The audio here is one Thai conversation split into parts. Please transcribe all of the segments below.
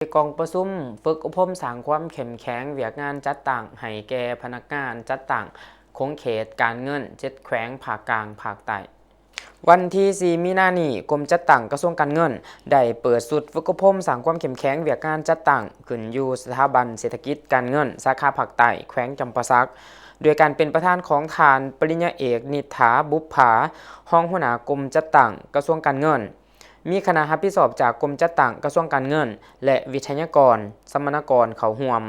กองประชุมฝึกอบรมสร้างความเข้มแข็งเวียกงานจัดตั้งให้แก่พนักงานจัดตั้งคงเขตการเงิน7แขวงภาคกลางภาคใต้วันที่4มีนาคมนี้กรมจัดตั้งกระทรวงการเงินได้เปิดศูนย์ฝึกอบรมสร้างความเข้มแข็งเวียกงานจัดตั้งขึ้นอยู่สถาบันเศรษฐกิจการเงินสาขาภาคใต้แขวงจำปาสักโดยการเป็นประธานของทานปริญญาเอกนิษฐาบุพภารองหัวหน้ากรมจัดตั้งกระทรวงการเงินมีคณะรับผิดชอบจากกรมจัดตั้งกระทรวงการเงินและวิทยากรสมณกรเข้าร่วม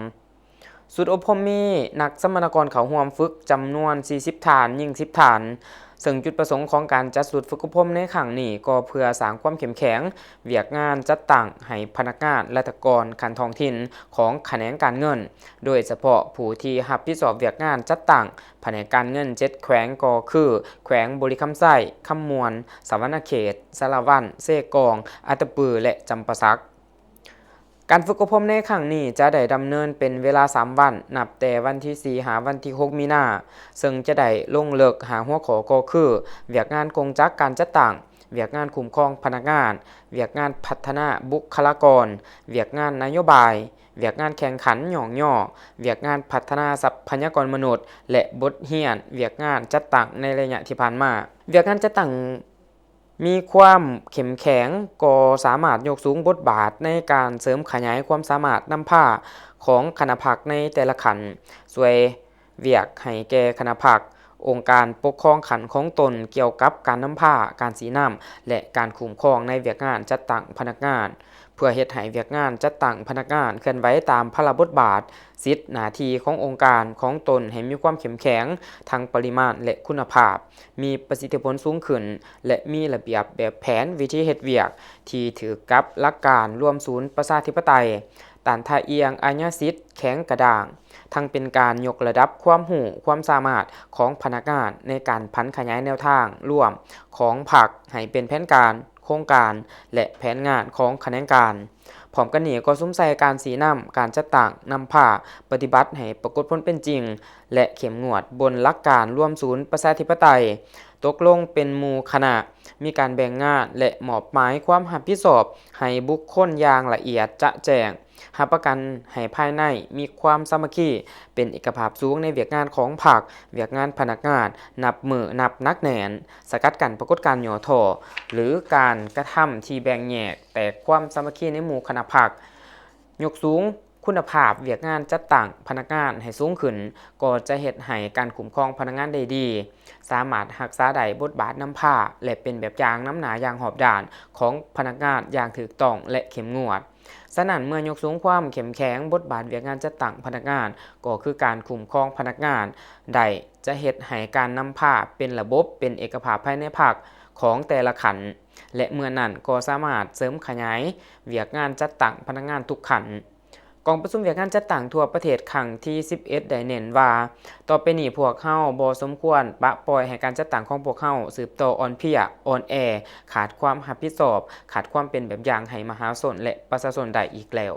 ศูนย์อบรมมีนักสมณกรเข้าร่วมฝึกจำนวน40ฐานยิ่ง10ฐานซึ่งจุดประสงค์ของการจัดศูนย์ฝึกอบรมในครั้งนี้ก็เพื่อสร้างความเข้มแข็งเวียกงานจัดตั้งให้พนักงานและกรคันท้องถิ่นของแขนงการเงินโดยเฉพาะผู้ที่รับผิดชอบเวียกงานจัดตั้งแผนกการเงิน7แขวงก็คือแขวงบุรีคำไส้คำมวลสะหวรรณเขตสารวัตรเซกองอัตตปือและจำปาสักการฝึกอบรมในครั้งนี้จะได้ดำเนินเป็นเวลา3วันนับแต่วันที่4หาวันที่6มีนาซึ่งจะได้ลงเลิกหาหัวข้อก็คือเวียกงานกงจักการจัดตั้งเวียกงานคุ้มครองพนักงานเวียกงานพัฒนาบุคลากรเวียกงานนโยบายเวียกงานแข่งขันหย่องย่อเวียกงานพัฒนาทรัพยากรมนุษย์และบทเรียนเวียกงานจัดตั้งในระยะที่ผ่านมาเวียกงานจัดตั้งมีความเข้มแข็งก็สามารถยกสูงบทบาทในการเสริมขยายความสามารถนำพาของคณะภาคในแต่ละขันช่วยเวียกให้แก่คณะภาคองค์การปกครองขันของตนเกี่ยวกับการนำพาการสีน้ำและการคุ้มครองในเวียกงานจัดตั้งพนักงานเพื่อเฮ็ดให้เวียกงานจัดตั้งพนักงานเคลื่อนไหวตามพระบทบาทสิทธิหน้าที่ขององค์การของตนให้มีความเข้มแข็งทั้งปริมาณและคุณภาพมีประสิทธิผลสูงขึ้นและมีระเบียบแบบแผนวิธีเฮ็ดเวียกที่ถือกับหลักการร่วมศูนย์ประชาธิปไตยต้านทาเอียงอาญาสิทธิ์แข็งกระด้างทั้งเป็นการยกระดับความรู้ความสามารถของพนักงานในการพันขยายแนวทางร่วมของภาคให้เป็นแผนการโครงการและแผนงานของแขนงการพร้อมกันนี้ก็ซุ้มใส่การสีน้ำการจัดตั้งนำพาปฏิบัติให้ปรากฏผลเป็นจริงและเข้มงวดบนหลักการร่วมศูนย์ประชาธิปไตยตกลงเป็นหมู่คณะมีการแบ่งงานและมอบหมายความรับผิดชอบให้บุคคลอย่างละเอียดจะแจ้งรับประกันให้ภายในมีความสามัคคีเป็นเอกภาพสูงในเวียกงานของภาคเวียกงานพนักงานนับมือนับนักแหนนสกัดกั้นปรากฏการณ์ย่อท้อหรือการกระทำที่แบ่งแยกแต่ความสามัคคีในหมู่คณะภาคยกสูงคุณภาพเวียกงานจัดตั้งพนักงานให้สูงขึ้นก็จะเฮ็ดให้การคุ้มครองพนักงานได้ดีสามารถรักษาได้บทบาทนำพาและเป็นแบบอย่างนำหน้าอย่างหอบด้านของพนักงานอย่างถูกต้องและเข้มงวดฉะนั้นเมื่อยกสูงความเข้มแข็งบทบาทเวียกงานจัดตั้งพนักงานก็คือการคุ้มครองพนักงานได้จะเฮ็ดให้การนำพาเป็นระบบเป็นเอกภาพภายในภาคของแต่ละขันและเมื่อนั้นก็สามารถเสริมขยายเวียกงานจัดตั้งพนักงานทุกขันกองประชุมเวียกงานจัดตั้งทั่วประเทศครั้งที่11ได้เน้นว่าต่อไปนี้พวกเฮาบ่สมควรปะปล่อยให้การจัดตั้งของพวกเฮาสืบต่ออ่อนเพลียอ่อนแอขาดความรับผิดชอบขาดความเป็นแบบอย่างให้มหาชนและประชาชนได้อีกแล้ว